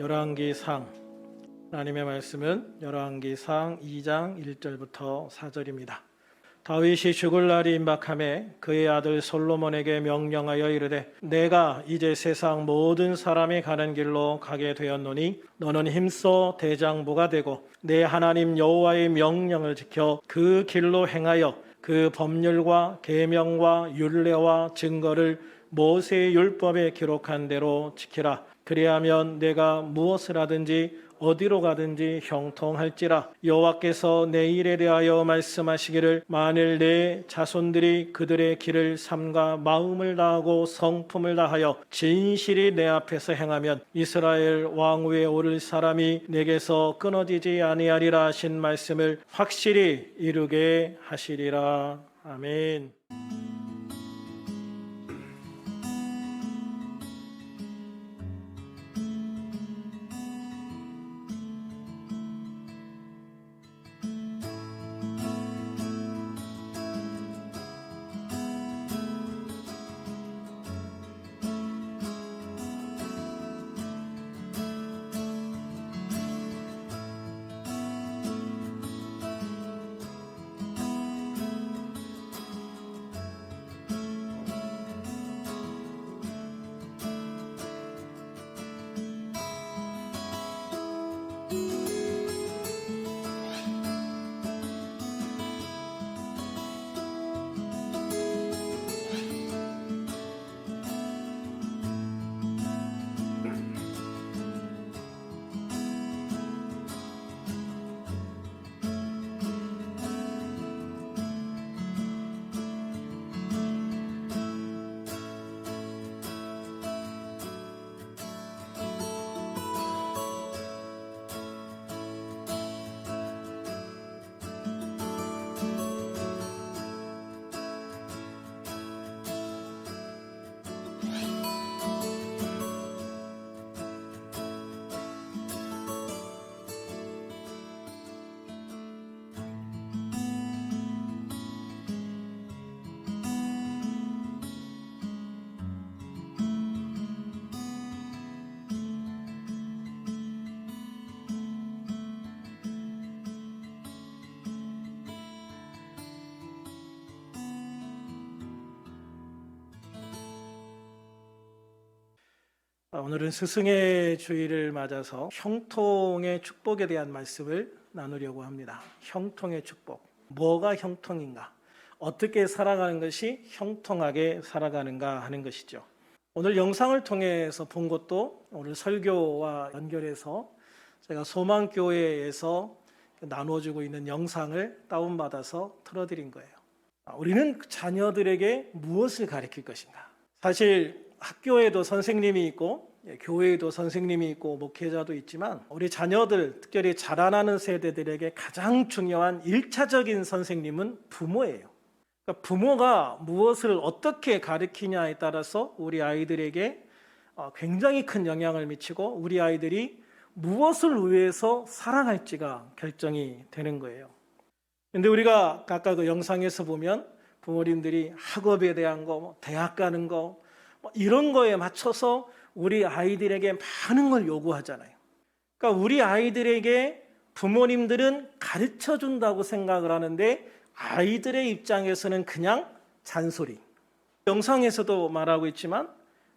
열왕기상 하나님의 말씀은 열왕기상 2장 1절부터 4절입니다. 다윗이 죽을 날이 임박하매 그의 아들 솔로몬에게 명령하여 이르되 내가 이제 세상 모든 사람이 가는 길로 가게 되었노니 너는 힘써 대장부가 되고 내 하나님 여호와의 명령을 지켜 그 길로 행하여 그 법률과 계명과 율례와 증거를 모세의 율법에 기록한 대로 지키라. 그리하면 내가 무엇을 하든지 어디로 가든지 형통할지라. 여호와께서 내 일에 대하여 말씀하시기를 만일 내 자손들이 그들의 길을 삼가 마음을 다하고 성품을 다하여 진실이 내 앞에서 행하면 이스라엘 왕위에 오를 사람이 내게서 끊어지지 아니하리라 하신 말씀을 확실히 이루게 하시리라. 아멘. 오늘은 스승의 주일을 맞아서 형통의 축복에 대한 말씀을 나누려고 합니다. 형통의 축복. 뭐가 형통인가? 어떻게 살아가는 것이 형통하게 살아가는가 하는 것이죠. 오늘 영상을 통해서 본 것도 오늘 설교와 연결해서 제가 소망교회에서 나눠주고 있는 영상을 다운받아서 틀어드린 거예요. 우리는 자녀들에게 무엇을 가르칠 것인가? 사실 학교에도 선생님이 있고 교회에도 선생님이 있고 목회자도 있지만 우리 자녀들, 특별히 자라나는 세대들에게 가장 중요한 1차적인 선생님은 부모예요. 그러니까 부모가 무엇을 어떻게 가르치냐에 따라서 우리 아이들에게 굉장히 큰 영향을 미치고 우리 아이들이 무엇을 위해서 살아갈지가 결정이 되는 거예요. 그런데 우리가 아까 그 영상에서 보면 부모님들이 학업에 대한 거, 대학 가는 거 이런 거에 맞춰서 우리 아이들에게 많은 걸 요구하잖아요. 그러니까 우리 아이들에게 부모님들은 가르쳐 준다고 생각을 하는데 아이들의 입장에서는 그냥 잔소리. 영상에서도 말하고 있지만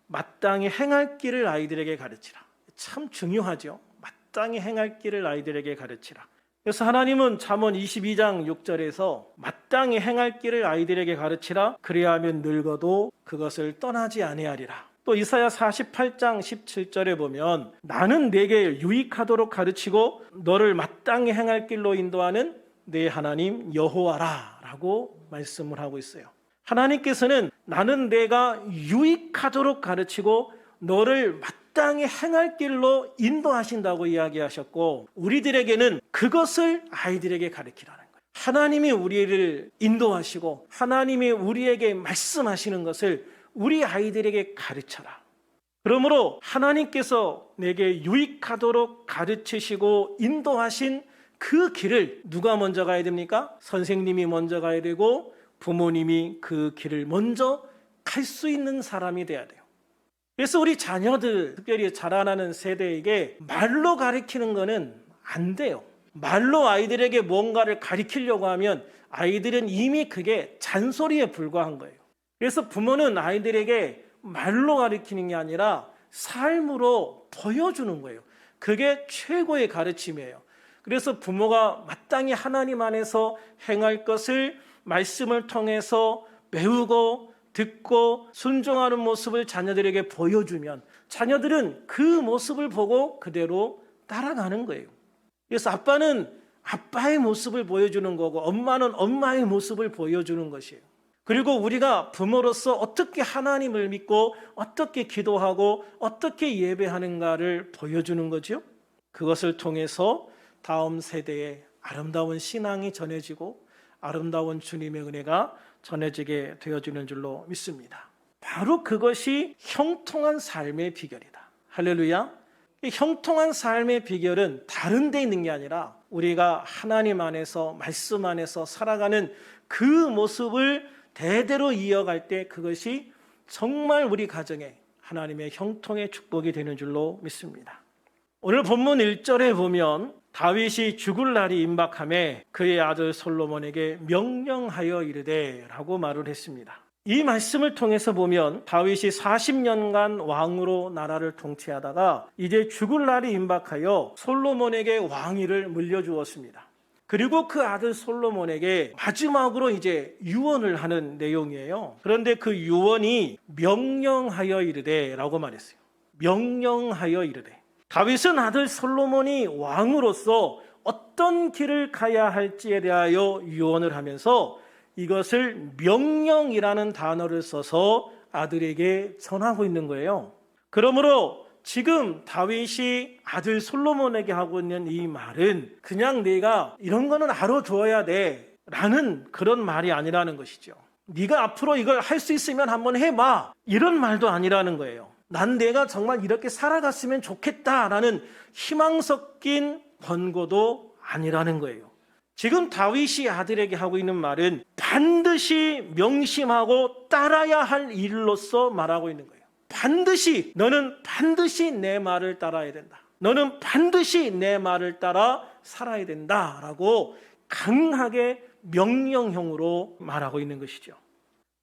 마땅히 행할 길을 아이들에게 가르치라. 참 중요하죠. 마땅히 행할 길을 아이들에게 가르치라. 그래서 하나님은 잠언 22장 6절에서 마땅히 행할 길을 아이들에게 가르치라. 그래야 하면 늙어도 그것을 떠나지 아니하리라. 또 이사야 48장 17절에 보면 나는 내게 유익하도록 가르치고 너를 마땅히 행할 길로 인도하는 내 하나님 여호와라 라고 말씀을 하고 있어요. 하나님께서는 나는 내가 유익하도록 가르치고 너를 마땅히 행할 길로 인도하신다고 이야기하셨고 우리들에게는 그것을 아이들에게 가르치라는 거예요. 하나님이 우리를 인도하시고 하나님이 우리에게 말씀하시는 것을 우리 아이들에게 가르쳐라. 그러므로 하나님께서 내게 유익하도록 가르치시고 인도하신 그 길을 누가 먼저 가야 됩니까? 선생님이 먼저 가야 되고 부모님이 그 길을 먼저 갈 수 있는 사람이 돼야 돼요. 그래서 우리 자녀들, 특별히 자라나는 세대에게 말로 가르치는 거는 안 돼요. 말로 아이들에게 뭔가를 가르치려고 하면 아이들은 이미 그게 잔소리에 불과한 거예요. 그래서 부모는 아이들에게 말로 가르치는 게 아니라 삶으로 보여주는 거예요. 그게 최고의 가르침이에요. 그래서 부모가 마땅히 하나님 안에서 행할 것을 말씀을 통해서 배우고 듣고 순종하는 모습을 자녀들에게 보여주면 자녀들은 그 모습을 보고 그대로 따라가는 거예요. 그래서 아빠는 아빠의 모습을 보여주는 거고 엄마는 엄마의 모습을 보여주는 것이에요. 그리고 우리가 부모로서 어떻게 하나님을 믿고 어떻게 기도하고 어떻게 예배하는가를 보여주는 거죠. 그것을 통해서 다음 세대에 아름다운 신앙이 전해지고 아름다운 주님의 은혜가 전해지게 되어지는 줄로 믿습니다. 바로 그것이 형통한 삶의 비결이다. 할렐루야. 이 형통한 삶의 비결은 다른 데 있는 게 아니라 우리가 하나님 안에서 말씀 안에서 살아가는 그 모습을 대대로 이어갈 때 그것이 정말 우리 가정에 하나님의 형통의 축복이 되는 줄로 믿습니다. 오늘 본문 1절에 보면 다윗이 죽을 날이 임박함에 그의 아들 솔로몬에게 명령하여 이르되 라고 말을 했습니다. 이 말씀을 통해서 보면 다윗이 40년간 왕으로 나라를 통치하다가 이제 죽을 날이 임박하여 솔로몬에게 왕위를 물려주었습니다. 그리고 그 아들 솔로몬에게 마지막으로 이제 유언을 하는 내용이에요. 그런데 그 유언이 명령하여 이르되 라고 말했어요. 명령하여 이르되. 다윗은 아들 솔로몬이 왕으로서 어떤 길을 가야 할지에 대하여 유언을 하면서 이것을 명령이라는 단어를 써서 아들에게 전하고 있는 거예요. 그러므로 지금 다윗이 아들 솔로몬에게 하고 있는 이 말은 그냥 네가 이런 거는 알아줘야 돼 라는 그런 말이 아니라는 것이죠. 네가 앞으로 이걸 할 수 있으면 한번 해봐 이런 말도 아니라는 거예요. 난 내가 정말 이렇게 살아갔으면 좋겠다라는 희망 섞인 권고도 아니라는 거예요. 지금 다윗이 아들에게 하고 있는 말은 반드시 명심하고 따라야 할 일로서 말하고 있는 거예요. 반드시 너는 반드시 내 말을 따라야 된다. 너는 반드시 내 말을 따라 살아야 된다라고 강하게 명령형으로 말하고 있는 것이죠.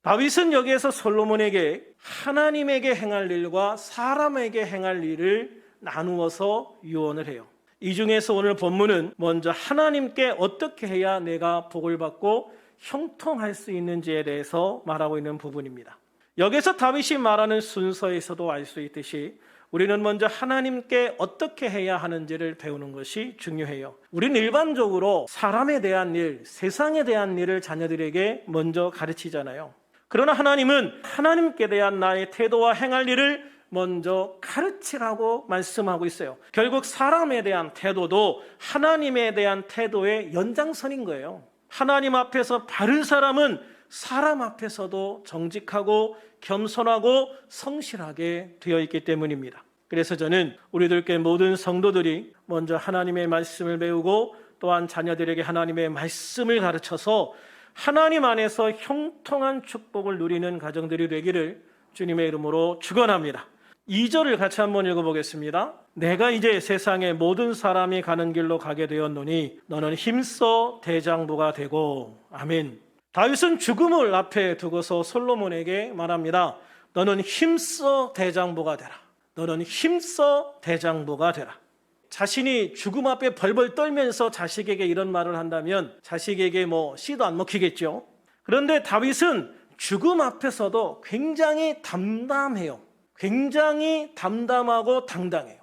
다윗은 여기에서 솔로몬에게 하나님에게 행할 일과 사람에게 행할 일을 나누어서 유언을 해요. 이 중에서 오늘 본문은 먼저 하나님께 어떻게 해야 내가 복을 받고 형통할 수 있는지에 대해서 말하고 있는 부분입니다. 여기서 다윗이 말하는 순서에서도 알 수 있듯이 우리는 먼저 하나님께 어떻게 해야 하는지를 배우는 것이 중요해요. 우리는 일반적으로 사람에 대한 일, 세상에 대한 일을 자녀들에게 먼저 가르치잖아요. 그러나 하나님은 하나님께 대한 나의 태도와 행할 일을 먼저 가르치라고 말씀하고 있어요. 결국 사람에 대한 태도도 하나님에 대한 태도의 연장선인 거예요. 하나님 앞에서 바른 사람은 사람 앞에서도 정직하고 겸손하고 성실하게 되어 있기 때문입니다. 그래서 저는 우리들께 모든 성도들이 먼저 하나님의 말씀을 배우고 또한 자녀들에게 하나님의 말씀을 가르쳐서 하나님 안에서 형통한 축복을 누리는 가정들이 되기를 주님의 이름으로 축원합니다. 2절을 같이 한번 읽어보겠습니다. 내가 이제 세상의 모든 사람이 가는 길로 가게 되었노니 너는 힘써 대장부가 되고. 아멘. 다윗은 죽음을 앞에 두고서 솔로몬에게 말합니다. 너는 힘써 대장부가 되라. 너는 힘써 대장부가 되라. 자신이 죽음 앞에 벌벌 떨면서 자식에게 이런 말을 한다면 자식에게 씨도 안 먹히겠죠. 그런데 다윗은 죽음 앞에서도 굉장히 담담해요. 굉장히 담담하고 당당해요.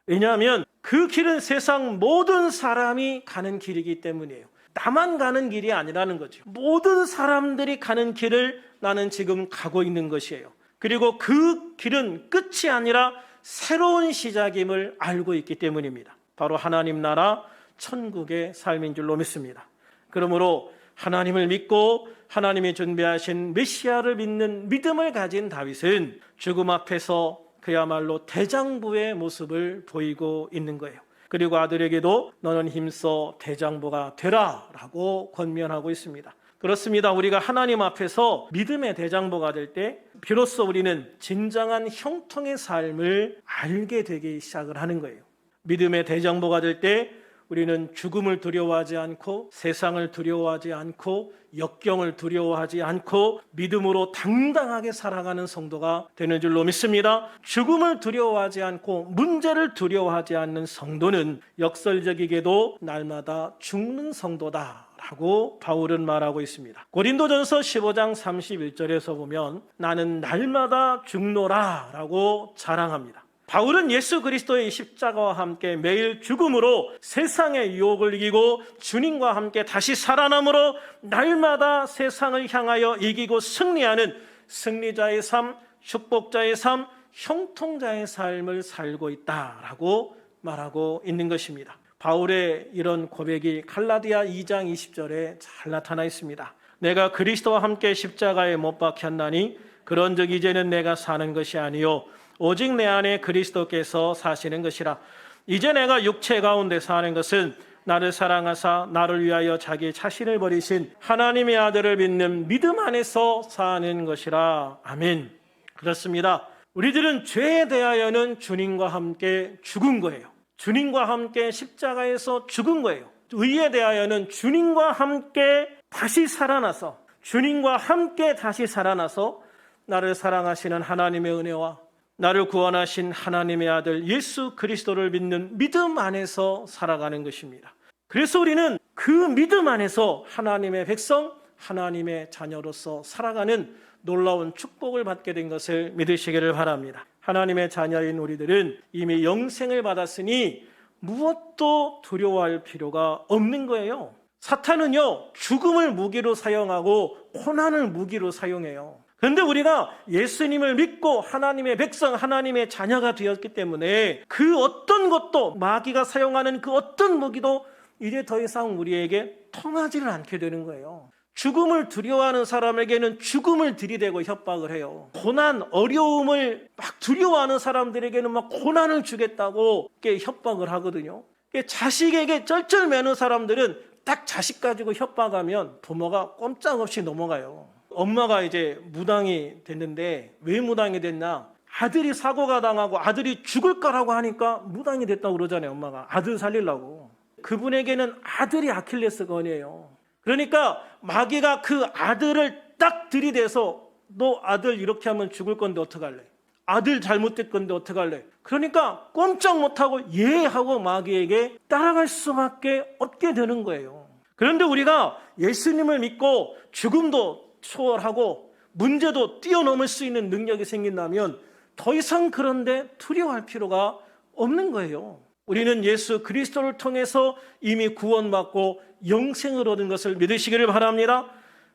왜냐하면 그 길은 세상 모든 사람이 가는 길이기 때문이에요. 나만 가는 길이 아니라는 거죠. 모든 사람들이 가는 길을 나는 지금 가고 있는 것이에요. 그리고 그 길은 끝이 아니라 새로운 시작임을 알고 있기 때문입니다. 바로 하나님 나라 천국의 삶인 줄로 믿습니다. 그러므로 하나님을 믿고 하나님이 준비하신 메시아를 믿는 믿음을 가진 다윗은 죽음 앞에서 그야말로 대장부의 모습을 보이고 있는 거예요. 그리고 아들에게도 너는 힘써 대장부가 되라 라고 권면하고 있습니다. 그렇습니다. 우리가 하나님 앞에서 믿음의 대장보가 될 때 비로소 우리는 진정한 형통의 삶을 알게 되기 시작을 하는 거예요. 믿음의 대장보가 될 때 우리는 죽음을 두려워하지 않고 세상을 두려워하지 않고 역경을 두려워하지 않고 믿음으로 당당하게 살아가는 성도가 되는 줄로 믿습니다. 죽음을 두려워하지 않고 문제를 두려워하지 않는 성도는 역설적이게도 날마다 죽는 성도다 라고 바울은 말하고 있습니다. 고린도전서 15장 31절에서 보면 나는 날마다 죽노라 라고 자랑합니다. 바울은 예수 그리스도의 십자가와 함께 매일 죽음으로 세상의 유혹을 이기고 주님과 함께 다시 살아남으로 날마다 세상을 향하여 이기고 승리하는 승리자의 삶, 축복자의 삶, 형통자의 삶을 살고 있다라고 말하고 있는 것입니다. 바울의 이런 고백이 갈라디아 2장 20절에 잘 나타나 있습니다. 내가 그리스도와 함께 십자가에 못 박혔나니 그런즉 이제는 내가 사는 것이 아니요 오직 내 안에 그리스도께서 사시는 것이라. 이제 내가 육체 가운데 사는 것은 나를 사랑하사 나를 위하여 자기 자신을 버리신 하나님의 아들을 믿는 믿음 안에서 사는 것이라. 아멘. 그렇습니다. 우리들은 죄에 대하여는 주님과 함께 죽은 거예요. 주님과 함께 십자가에서 죽은 거예요. 의에 대하여는 주님과 함께 다시 살아나서 주님과 함께 다시 살아나서 나를 사랑하시는 하나님의 은혜와 나를 구원하신 하나님의 아들 예수 그리스도를 믿는 믿음 안에서 살아가는 것입니다. 그래서 우리는 그 믿음 안에서 하나님의 백성, 하나님의 자녀로서 살아가는 놀라운 축복을 받게 된 것을 믿으시기를 바랍니다. 하나님의 자녀인 우리들은 이미 영생을 받았으니 무엇도 두려워할 필요가 없는 거예요. 사탄은요, 죽음을 무기로 사용하고 고난을 무기로 사용해요. 그런데 우리가 예수님을 믿고 하나님의 백성, 하나님의 자녀가 되었기 때문에 그 어떤 것도 마귀가 사용하는 그 어떤 무기도 이제 더 이상 우리에게 통하지를 않게 되는 거예요. 죽음을 두려워하는 사람에게는 죽음을 들이대고 협박을 해요. 고난, 어려움을 막 두려워하는 사람들에게는 막 고난을 주겠다고 협박을 하거든요. 자식에게 쩔쩔매는 사람들은 딱 자식 가지고 협박하면 부모가 꼼짝없이 넘어가요. 엄마가 이제 무당이 됐는데 왜 무당이 됐나? 아들이 사고가 당하고 아들이 죽을 거라고 하니까 무당이 됐다고 그러잖아요. 엄마가 아들 살리려고. 그분에게는 아들이 아킬레스건이에요. 그러니까 마귀가 그 아들을 딱 들이대서 너 아들 이렇게 하면 죽을 건데 어떡할래? 아들 잘못될 건데 어떡할래? 그러니까 꼼짝 못하고 예 하고 마귀에게 따라갈 수밖에 없게 되는 거예요. 그런데 우리가 예수님을 믿고 죽음도 초월하고 문제도 뛰어넘을 수 있는 능력이 생긴다면 더 이상 그런데 두려워할 필요가 없는 거예요. 우리는 예수 그리스도를 통해서 이미 구원받고 영생을 얻은 것을 믿으시기를 바랍니다.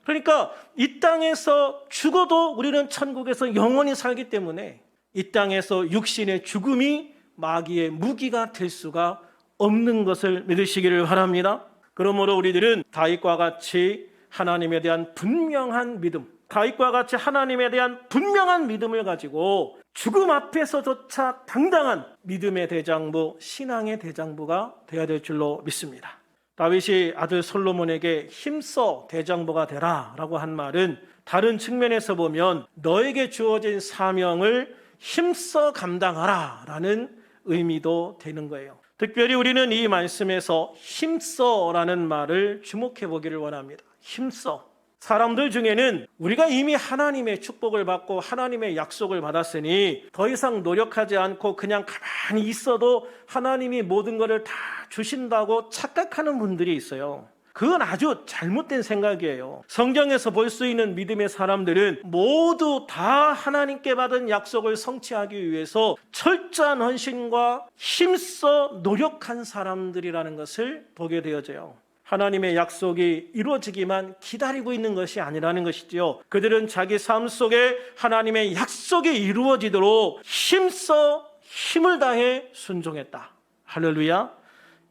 그러니까 이 땅에서 죽어도 우리는 천국에서 영원히 살기 때문에 이 땅에서 육신의 죽음이 마귀의 무기가 될 수가 없는 것을 믿으시기를 바랍니다. 그러므로 우리들은 다윗과 같이 하나님에 대한 분명한 믿음, 다윗과 같이 하나님에 대한 분명한 믿음을 가지고 죽음 앞에서조차 당당한 믿음의 대장부, 신앙의 대장부가 되어야 될 줄로 믿습니다. 다윗이 아들 솔로몬에게 힘써 대장부가 되라 라고 한 말은 다른 측면에서 보면 너에게 주어진 사명을 힘써 감당하라 라는 의미도 되는 거예요. 특별히 우리는 이 말씀에서 힘써라는 말을 주목해 보기를 원합니다. 힘써. 사람들 중에는 우리가 이미 하나님의 축복을 받고 하나님의 약속을 받았으니 더 이상 노력하지 않고 그냥 가만히 있어도 하나님이 모든 것을 다 주신다고 착각하는 분들이 있어요. 그건 아주 잘못된 생각이에요. 성경에서 볼 수 있는 믿음의 사람들은 모두 다 하나님께 받은 약속을 성취하기 위해서 철저한 헌신과 힘써 노력한 사람들이라는 것을 보게 되어져요. 하나님의 약속이 이루어지기만 기다리고 있는 것이 아니라는 것이지요. 그들은 자기 삶 속에 하나님의 약속이 이루어지도록 힘써 힘을 다해 순종했다. 할렐루야.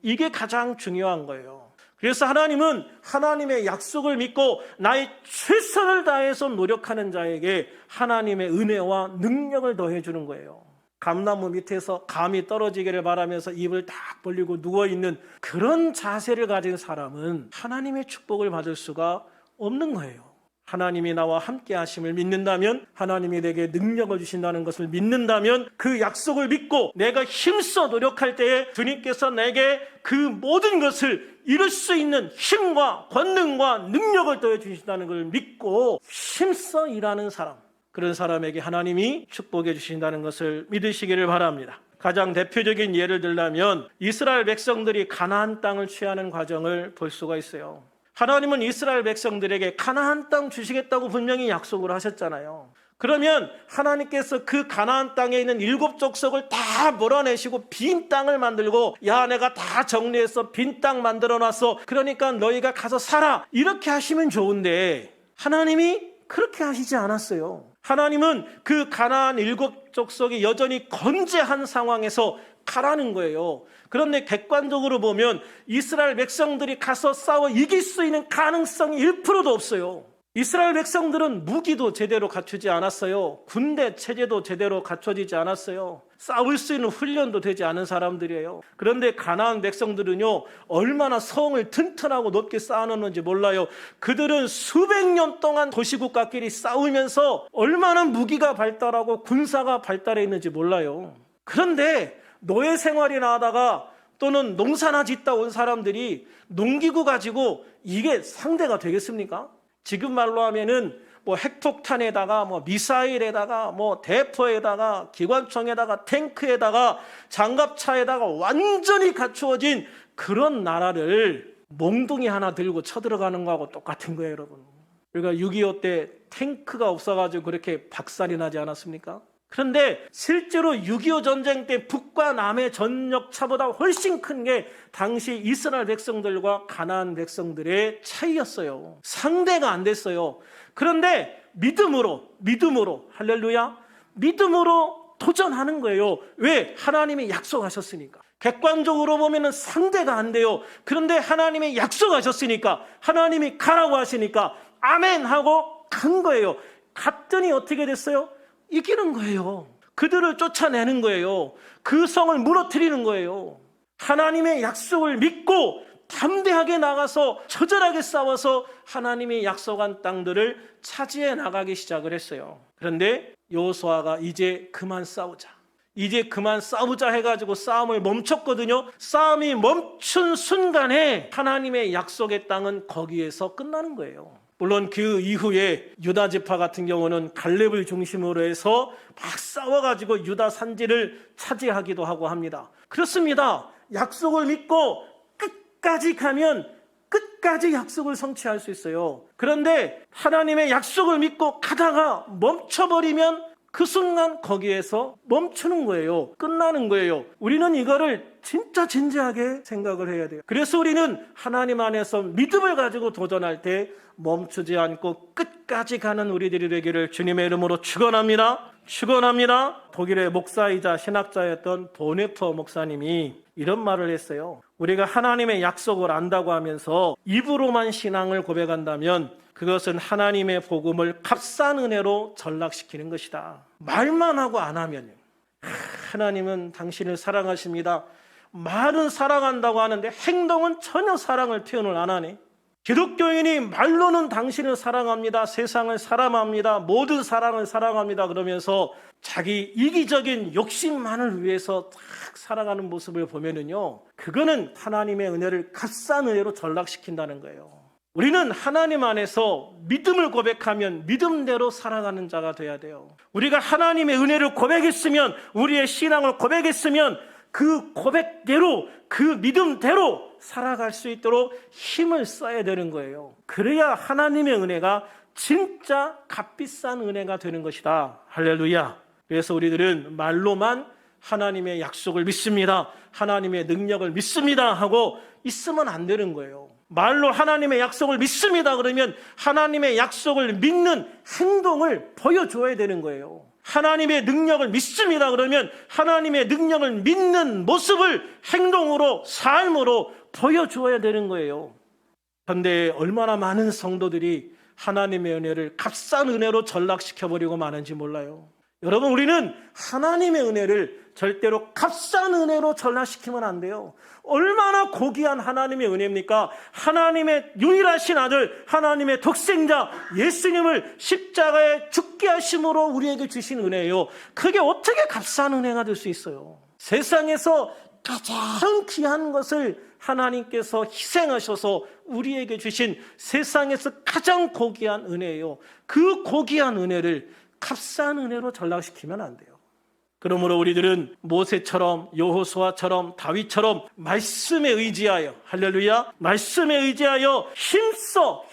이게 가장 중요한 거예요. 그래서 하나님은 하나님의 약속을 믿고 나의 최선을 다해서 노력하는 자에게 하나님의 은혜와 능력을 더해 주는 거예요. 감나무 밑에서 감이 떨어지기를 바라면서 입을 딱 벌리고 누워있는 그런 자세를 가진 사람은 하나님의 축복을 받을 수가 없는 거예요. 하나님이 나와 함께 하심을 믿는다면, 하나님이 내게 능력을 주신다는 것을 믿는다면, 그 약속을 믿고 내가 힘써 노력할 때에 주님께서 내게 그 모든 것을 이룰 수 있는 힘과 권능과 능력을 더해 주신다는 걸 믿고 힘써 일하는 사람, 그런 사람에게 하나님이 축복해 주신다는 것을 믿으시기를 바랍니다. 가장 대표적인 예를 들자면 이스라엘 백성들이 가나안 땅을 취하는 과정을 볼 수가 있어요. 하나님은 이스라엘 백성들에게 가나안 땅 주시겠다고 분명히 약속을 하셨잖아요. 그러면 하나님께서 그 가나안 땅에 있는 7 족속을 다 몰아내시고 빈 땅을 만들고, 야, 내가 다 정리해서 빈 땅 만들어놨어, 그러니까 너희가 가서 살아, 이렇게 하시면 좋은데 하나님이 그렇게 하시지 않았어요. 하나님은 그 가나안 7 족속이 여전히 건재한 상황에서 가라는 거예요. 그런데 객관적으로 보면 이스라엘 백성들이 가서 싸워 이길 수 있는 가능성이 1%도 없어요. 이스라엘 백성들은 무기도 제대로 갖추지 않았어요. 군대 체제도 제대로 갖춰지지 않았어요. 싸울 수 있는 훈련도 되지 않은 사람들이에요. 그런데 가나안 백성들은요, 얼마나 성을 튼튼하고 높게 쌓아놓는지 몰라요. 그들은 수백 년 동안 도시국가끼리 싸우면서 얼마나 무기가 발달하고 군사가 발달해 있는지 몰라요. 그런데 노예 생활이나 하다가 또는 농사나 짓다 온 사람들이 농기구 가지고 이게 상대가 되겠습니까? 지금 말로 하면은 핵폭탄에다가 미사일에다가 대포에다가 기관총에다가 탱크에다가 장갑차에다가 완전히 갖추어진 그런 나라를 몽둥이 하나 들고 쳐들어가는 거하고 똑같은 거예요, 여러분. 그러니까 6.25 때 탱크가 없어가지고 그렇게 박살이 나지 않았습니까? 그런데 실제로 6.25 전쟁 때 북과 남의 전력차보다 훨씬 큰 게 당시 이스라엘 백성들과 가나안 백성들의 차이였어요. 상대가 안 됐어요. 그런데 믿음으로 할렐루야, 믿음으로 도전하는 거예요. 왜? 하나님이 약속하셨으니까. 객관적으로 보면 상대가 안 돼요. 그런데 하나님이 약속하셨으니까, 하나님이 가라고 하시니까 아멘 하고 간 거예요. 갔더니 어떻게 됐어요? 이기는 거예요. 그들을 쫓아내는 거예요. 그 성을 무너뜨리는 거예요. 하나님의 약속을 믿고 담대하게 나가서 처절하게 싸워서 하나님이 약속한 땅들을 차지해 나가기 시작을 했어요. 그런데 여호수아가 이제 그만 싸우자 해가지고 싸움을 멈췄거든요. 싸움이 멈춘 순간에 하나님의 약속의 땅은 거기에서 끝나는 거예요. 물론 그 이후에 유다 지파 같은 경우는 갈렙을 중심으로 해서 막 싸워가지고 유다 산지를 차지하기도 하고 합니다. 그렇습니다. 약속을 믿고 끝까지 가면 끝까지 약속을 성취할 수 있어요. 그런데 하나님의 약속을 믿고 가다가 멈춰버리면 그 순간 거기에서 멈추는 거예요. 끝나는 거예요. 우리는 이거를 진짜 진지하게 생각을 해야 돼요. 그래서 우리는 하나님 안에서 믿음을 가지고 도전할 때 멈추지 않고 끝까지 가는 우리들이 되기를 주님의 이름으로 축원합니다. 독일의 목사이자 신학자였던 보네퍼 목사님이 이런 말을 했어요. 우리가 하나님의 약속을 안다고 하면서 입으로만 신앙을 고백한다면 그것은 하나님의 복음을 값싼 은혜로 전락시키는 것이다. 말만 하고 안 하면, 하나님은 당신을 사랑하십니다, 말은 사랑한다고 하는데 행동은 전혀 사랑을 표현을 안 하네. 기독교인이 말로는 당신을 사랑합니다, 세상을 사랑합니다, 모든 사랑을 사랑합니다 그러면서 자기 이기적인 욕심만을 위해서 딱 살아가는 모습을 보면은요, 그거는 하나님의 은혜를 값싼 은혜로 전락시킨다는 거예요. 우리는 하나님 안에서 믿음을 고백하면 믿음대로 살아가는 자가 돼야 돼요. 우리가 하나님의 은혜를 고백했으면, 우리의 신앙을 고백했으면 그 고백대로, 그 믿음대로 살아갈 수 있도록 힘을 써야 되는 거예요. 그래야 하나님의 은혜가 진짜 값비싼 은혜가 되는 것이다. 할렐루야. 그래서 우리들은 말로만 하나님의 약속을 믿습니다, 하나님의 능력을 믿습니다 하고 있으면 안 되는 거예요. 말로 하나님의 약속을 믿습니다 그러면 하나님의 약속을 믿는 행동을 보여줘야 되는 거예요. 하나님의 능력을 믿습니다 그러면 하나님의 능력을 믿는 모습을 행동으로, 삶으로 보여줘야 되는 거예요. 그런데 얼마나 많은 성도들이 하나님의 은혜를 값싼 은혜로 전락시켜버리고 마는지 몰라요. 여러분, 우리는 하나님의 은혜를 절대로 값싼 은혜로 전락시키면 안 돼요. 얼마나 고귀한 하나님의 은혜입니까? 하나님의 유일하신 아들, 하나님의 독생자 예수님을 십자가에 죽게 하심으로 우리에게 주신 은혜예요. 그게 어떻게 값싼 은혜가 될 수 있어요? 세상에서 가장 귀한 것을 하나님께서 희생하셔서 우리에게 주신 세상에서 가장 고귀한 은혜예요. 그 고귀한 은혜를 값싼 은혜로 전락시키면 안 돼요. 그러므로 우리들은 모세처럼, 여호수아처럼, 다윗처럼 말씀에 의지하여, 할렐루야, 말씀에 의지하여 힘써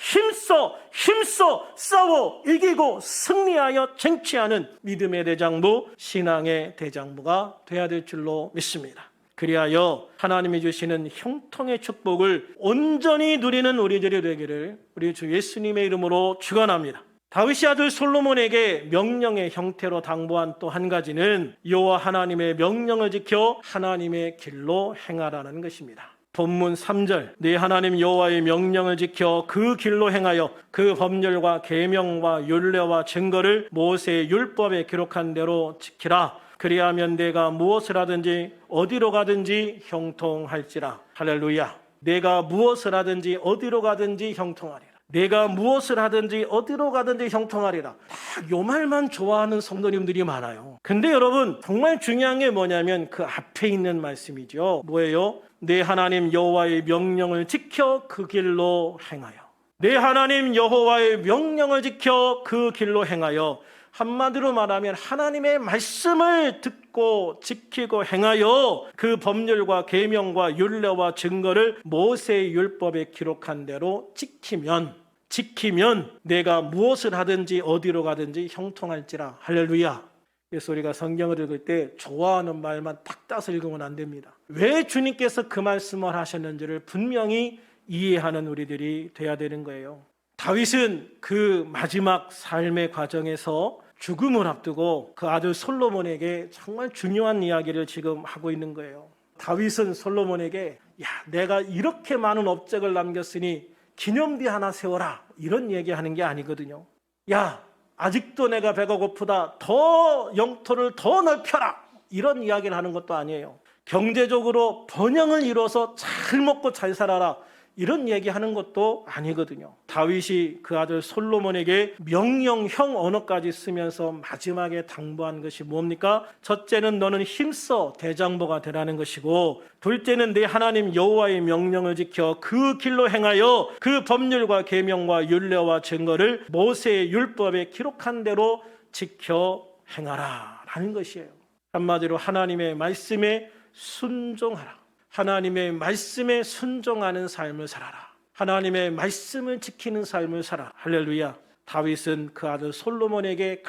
싸워 이기고 승리하여 쟁취하는 믿음의 대장부, 신앙의 대장부가 되어야 될 줄로 믿습니다. 그리하여 하나님이 주시는 형통의 축복을 온전히 누리는 우리들이 되기를 우리 주 예수님의 이름으로 축원합니다. 다윗의 아들 솔로몬에게 명령의 형태로 당부한 또 한 가지는 여호와 하나님의 명령을 지켜 하나님의 길로 행하라는 것입니다. 본문 3절, 네 하나님 여호와의 명령을 지켜 그 길로 행하여 그 법률과 계명과 율례와 증거를 모세의 율법에 기록한 대로 지키라. 그리하면 내가 무엇을 하든지 어디로 가든지 형통할지라. 할렐루야. 내가 무엇을 하든지 어디로 가든지 형통하리라. 내가 무엇을 하든지 어디로 가든지 형통하리라. 요 말만 좋아하는 성도님들이 많아요. 근데 여러분, 정말 중요한 게 뭐냐면 그 앞에 있는 말씀이죠. 뭐예요? 내 하나님 여호와의 명령을 지켜 그 길로 행하여. 내 하나님 여호와의 명령을 지켜 그 길로 행하여. 한마디로 말하면 하나님의 말씀을 듣고 지키고 행하여 그 법률과 계명과 율례와 증거를 모세의 율법에 기록한 대로 지키면 내가 무엇을 하든지 어디로 가든지 형통할지라. 할렐루야. 그래서 우리가 성경을 읽을 때 좋아하는 말만 딱 따서 읽으면 안 됩니다. 왜 주님께서 그 말씀을 하셨는지를 분명히 이해하는 우리들이 돼야 되는 거예요. 다윗은 그 마지막 삶의 과정에서 죽음을 앞두고 그 아들 솔로몬에게 정말 중요한 이야기를 지금 하고 있는 거예요. 다윗은 솔로몬에게 내가 이렇게 많은 업적을 남겼으니 기념비 하나 세워라, 이런 얘기하는 게 아니거든요. 아직도 내가 배가 고프다, 더 영토를 더 넓혀라, 이런 이야기를 하는 것도 아니에요. 경제적으로 번영을 이뤄서 잘 먹고 잘 살아라, 이런 얘기하는 것도 아니거든요. 다윗이 그 아들 솔로몬에게 명령형 언어까지 쓰면서 마지막에 당부한 것이 뭡니까? 첫째는 너는 힘써 대장부가 되라는 것이고, 둘째는 내 하나님 여호와의 명령을 지켜 그 길로 행하여 그 법률과 계명과 율례와 증거를 모세의 율법에 기록한 대로 지켜 행하라 라는 것이에요. 한마디로 하나님의 말씀에 순종하라. 하나님의 말씀에 순종하는 삶을 살아라. 하나님의 말씀을 지키는 삶을 살아라. 할렐루야. 다윗은 그 아들 솔로몬에게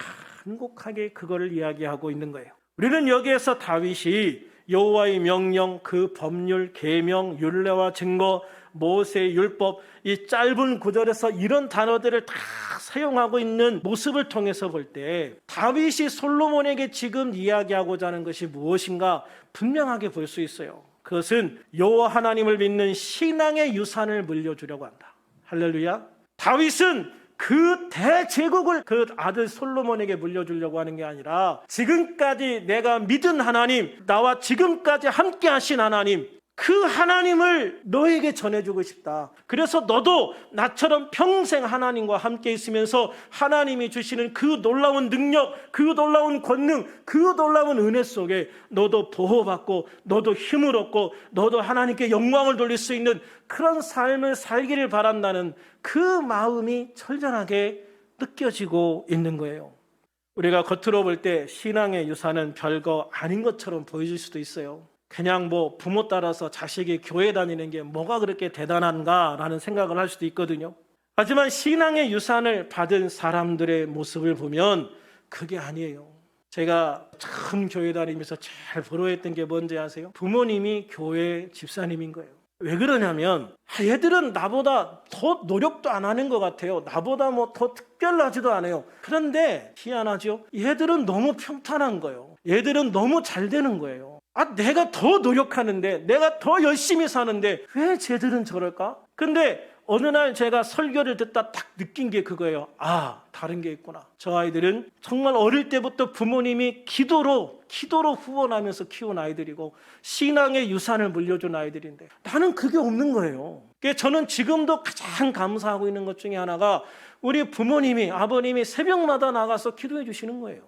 간곡하게 그거를 이야기하고 있는 거예요. 우리는 여기에서 다윗이 여호와의 명령, 그 법률, 계명, 율례와 증거, 모세의 율법, 이 짧은 구절에서 이런 단어들을 다 사용하고 있는 모습을 통해서 볼 때 다윗이 솔로몬에게 지금 이야기하고자 하는 것이 무엇인가 분명하게 볼 수 있어요. 그것은 여호와 하나님을 믿는 신앙의 유산을 물려주려고 한다. 할렐루야. 다윗은 그 대제국을 그 아들 솔로몬에게 물려주려고 하는 게 아니라 지금까지 내가 믿은 하나님, 나와 지금까지 함께 하신 하나님, 그 하나님을 너에게 전해주고 싶다. 그래서 너도 나처럼 평생 하나님과 함께 있으면서 하나님이 주시는 그 놀라운 능력, 그 놀라운 권능, 그 놀라운 은혜 속에 너도 보호받고 너도 힘을 얻고 너도 하나님께 영광을 돌릴 수 있는 그런 삶을 살기를 바란다는 그 마음이 철저하게 느껴지고 있는 거예요. 우리가 겉으로 볼 때 신앙의 유산은 별거 아닌 것처럼 보여질 수도 있어요. 그냥 부모 따라서 자식이 교회 다니는 게 뭐가 그렇게 대단한가라는 생각을 할 수도 있거든요. 하지만 신앙의 유산을 받은 사람들의 모습을 보면 그게 아니에요. 제가 참 교회 다니면서 제일 부러워했던 게 뭔지 아세요? 부모님이 교회 집사님인 거예요. 왜 그러냐면 얘들은 나보다 더 노력도 안 하는 것 같아요. 나보다 더 특별하지도 않아요. 그런데 희한하죠? 얘들은 너무 평탄한 거예요. 얘들은 너무 잘 되는 거예요. 내가 더 노력하는데, 내가 더 열심히 사는데 왜 쟤들은 저럴까? 근데 어느 날 제가 설교를 듣다 딱 느낀 게 그거예요. 아, 다른 게 있구나. 저 아이들은 정말 어릴 때부터 부모님이 기도로 후원하면서 키운 아이들이고 신앙의 유산을 물려준 아이들인데 나는 그게 없는 거예요. 그래서 저는 지금도 가장 감사하고 있는 것 중에 하나가 우리 부모님이, 아버님이 새벽마다 나가서 기도해 주시는 거예요.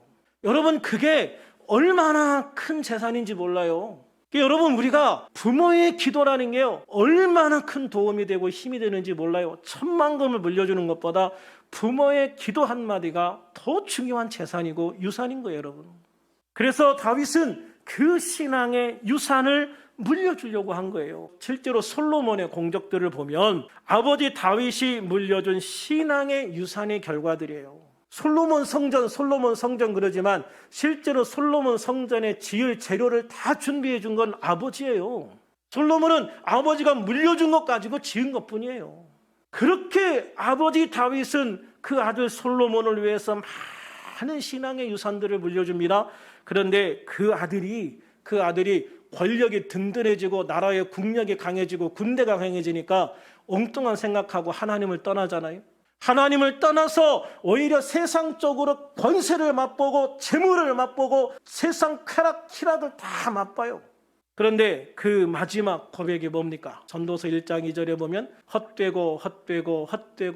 여러분, 그게 얼마나 큰 재산인지 몰라요. 여러분, 우리가 부모의 기도라는 게요, 얼마나 큰 도움이 되고 힘이 되는지 몰라요. 천만금을 물려주는 것보다 부모의 기도 한마디가 더 중요한 재산이고 유산인 거예요, 여러분. 그래서 다윗은 그 신앙의 유산을 물려주려고 한 거예요. 실제로 솔로몬의 공적들을 보면 아버지 다윗이 물려준 신앙의 유산의 결과들이에요. 솔로몬 성전 그러지만 실제로 솔로몬 성전에 지을 재료를 다 준비해 준 건 아버지예요. 솔로몬은 아버지가 물려준 것 가지고 지은 것뿐이에요. 그렇게 아버지 다윗은 그 아들 솔로몬을 위해서 많은 신앙의 유산들을 물려줍니다. 그런데 그 아들이 권력이 든든해지고 나라의 국력이 강해지고 군대가 강해지니까 엉뚱한 생각하고 하나님을 떠나잖아요. 하나님을 떠나서 오히려 세상적으로 권세를 맛보고 재물을 맛보고 세상 쾌락을 다 맛봐요. 그런데 그 마지막 고백이 뭡니까? 전도서 1장 2절에 보면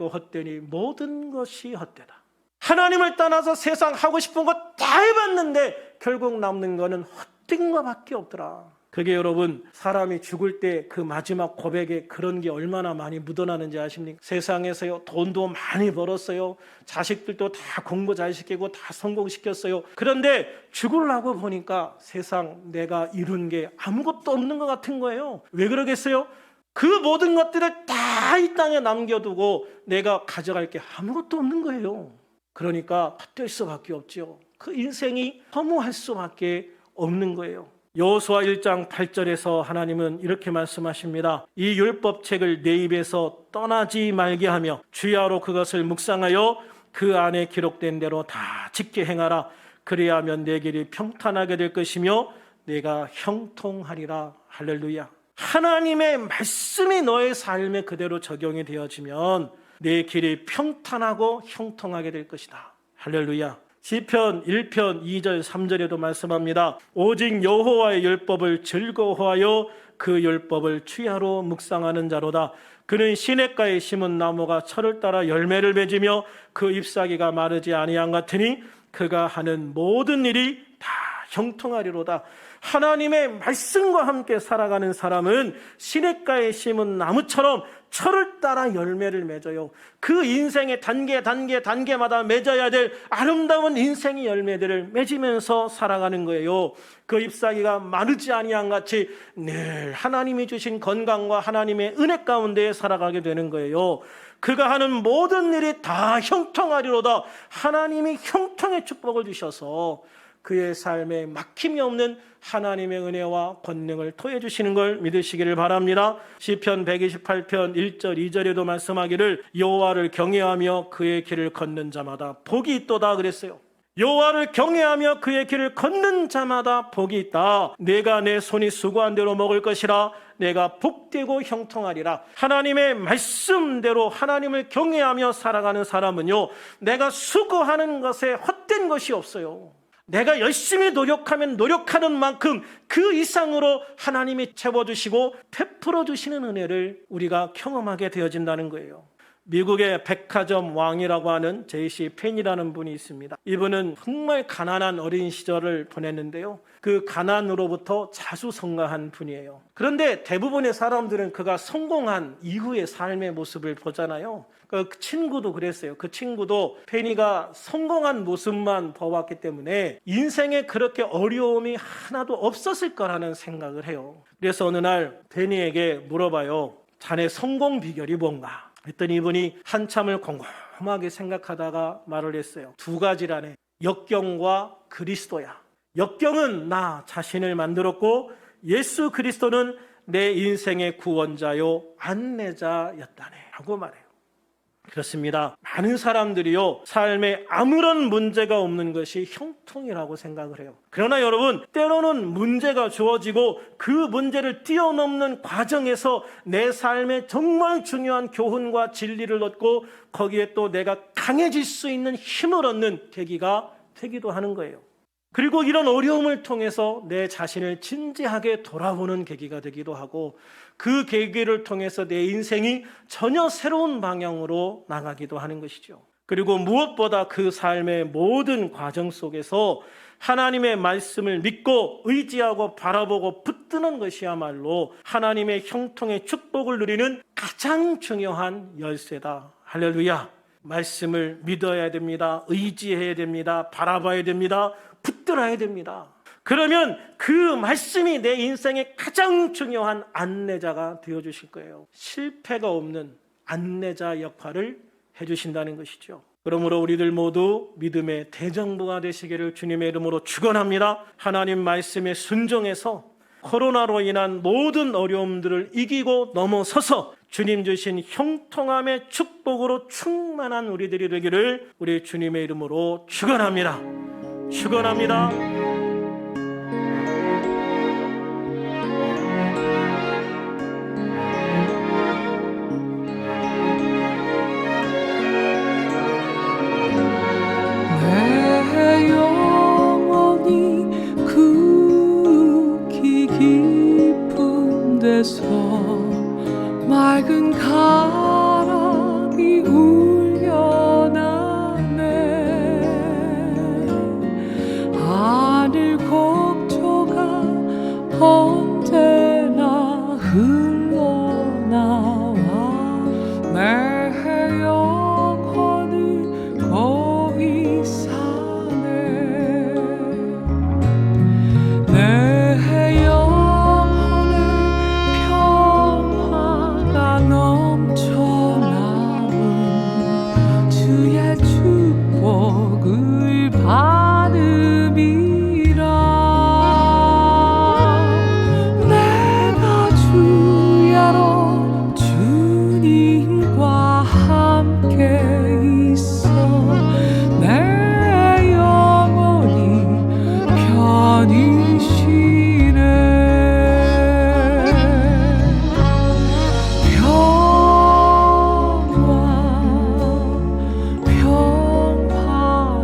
헛되니 모든 것이 헛되다. 하나님을 떠나서 세상 하고 싶은 거 다 해봤는데 결국 남는 거는 헛된 거밖에 없더라. 그게 여러분, 사람이 죽을 때 그 마지막 고백에 그런 게 얼마나 많이 묻어나는지 아십니까? 세상에서요, 돈도 많이 벌었어요. 자식들도 다 공부 잘 시키고 다 성공시켰어요. 그런데 죽으려고 보니까 세상 내가 이룬 게 아무것도 없는 것 같은 거예요. 왜 그러겠어요? 그 모든 것들을 다 이 땅에 남겨두고 내가 가져갈 게 아무것도 없는 거예요. 그러니까 헛될 수밖에 없죠. 그 인생이 허무할 수밖에 없는 거예요. 여호수아 1장 8절에서 하나님은 이렇게 말씀하십니다. 이 율법책을 내 입에서 떠나지 말게 하며 주야로 그것을 묵상하여 그 안에 기록된 대로 다 지켜 행하라. 그리하면 내 길이 평탄하게 될 것이며 내가 형통하리라. 할렐루야. 하나님의 말씀이 너의 삶에 그대로 적용이 되어지면 내 길이 평탄하고 형통하게 될 것이다. 할렐루야. 시편 1편 2절 3절에도 말씀합니다. 오직 여호와의 율법을 즐거워하여 그 율법을 취하로 묵상하는 자로다. 그는 시냇가에 심은 나무가 철을 따라 열매를 맺으며 그 잎사귀가 마르지 아니한 같으니 그가 하는 모든 일이 다 형통하리로다. 하나님의 말씀과 함께 살아가는 사람은 시냇가에 심은 나무처럼 철을 따라 열매를 맺어요. 그 인생의 단계마다 맺어야 될 아름다운 인생의 열매들을 맺으면서 살아가는 거예요. 그 잎사귀가 마르지 아니한 같이 늘 하나님이 주신 건강과 하나님의 은혜 가운데 살아가게 되는 거예요. 그가 하는 모든 일이 다 형통하리로다. 하나님이 형통의 축복을 주셔서 그의 삶에 막힘이 없는 하나님의 은혜와 권능을 토해 주시는 걸 믿으시기를 바랍니다. 시편 128편 1절 2절에도 말씀하기를 여호와를 경외하며 그의 길을 걷는 자마다 복이 있도다 그랬어요. 여호와를 경외하며 그의 길을 걷는 자마다 복이 있다. 내가 내 손이 수고한 대로 먹을 것이라. 내가 복되고 형통하리라. 하나님의 말씀대로 하나님을 경외하며 살아가는 사람은요, 내가 수고하는 것에 헛된 것이 없어요. 내가 열심히 노력하면 노력하는 만큼 그 이상으로 하나님이 채워주시고 베풀어 주시는 은혜를 우리가 경험하게 되어진다는 거예요. 미국의 백화점 왕이라고 하는 제이씨 펜이라는 분이 있습니다. 이분은 정말 가난한 어린 시절을 보냈는데요, 그 가난으로부터 자수성가한 분이에요. 그런데 대부분의 사람들은 그가 성공한 이후의 삶의 모습을 보잖아요. 그 친구도 그랬어요. 그 친구도 페니가 성공한 모습만 봐왔기 때문에 인생에 그렇게 어려움이 하나도 없었을 거라는 생각을 해요. 그래서 어느 날 페니에게 물어봐요. 자네 성공 비결이 뭔가? 했더니 이분이 한참을 곰곰하게 생각하다가 말을 했어요. 두 가지라네. 역경과 그리스도야. 역경은 나 자신을 만들었고 예수 그리스도는 내 인생의 구원자요 안내자였다네 하고 말해요. 그렇습니다. 많은 사람들이요, 삶에 아무런 문제가 없는 것이 형통이라고 생각을 해요. 그러나 여러분, 때로는 문제가 주어지고 그 문제를 뛰어넘는 과정에서 내 삶에 정말 중요한 교훈과 진리를 얻고 거기에 또 내가 강해질 수 있는 힘을 얻는 계기가 되기도 하는 거예요. 그리고 이런 어려움을 통해서 내 자신을 진지하게 돌아보는 계기가 되기도 하고 그 계기를 통해서 내 인생이 전혀 새로운 방향으로 나가기도 하는 것이죠. 그리고 무엇보다 그 삶의 모든 과정 속에서 하나님의 말씀을 믿고 의지하고 바라보고 붙드는 것이야말로 하나님의 형통의 축복을 누리는 가장 중요한 열쇠다. 할렐루야. 말씀을 믿어야 됩니다. 의지해야 됩니다. 바라봐야 됩니다. 붙들어야 됩니다. 그러면 그 말씀이 내 인생의 가장 중요한 안내자가 되어주실 거예요. 실패가 없는 안내자 역할을 해주신다는 것이죠. 그러므로 우리들 모두 믿음의 대정부가 되시기를 주님의 이름으로 축원합니다. 하나님 말씀에 순종해서 코로나로 인한 모든 어려움들을 이기고 넘어서서 주님 주신 형통함의 축복으로 충만한 우리들이 되기를 우리 주님의 이름으로 축원합니다. 축원합니다. 내 영혼이 굳기 깊은 데서 맑은 가람이 울려나네. 하늘 곡조가 언제나 흘러나와 내 영혼을 거기 사네. 내 영혼에 평화가 넘쳐나는 주의 축복을 받음이라. 내가 주야로 주님과 함께 있어 내 영혼이 편히 쉬네.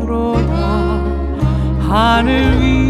평화로다 하늘 위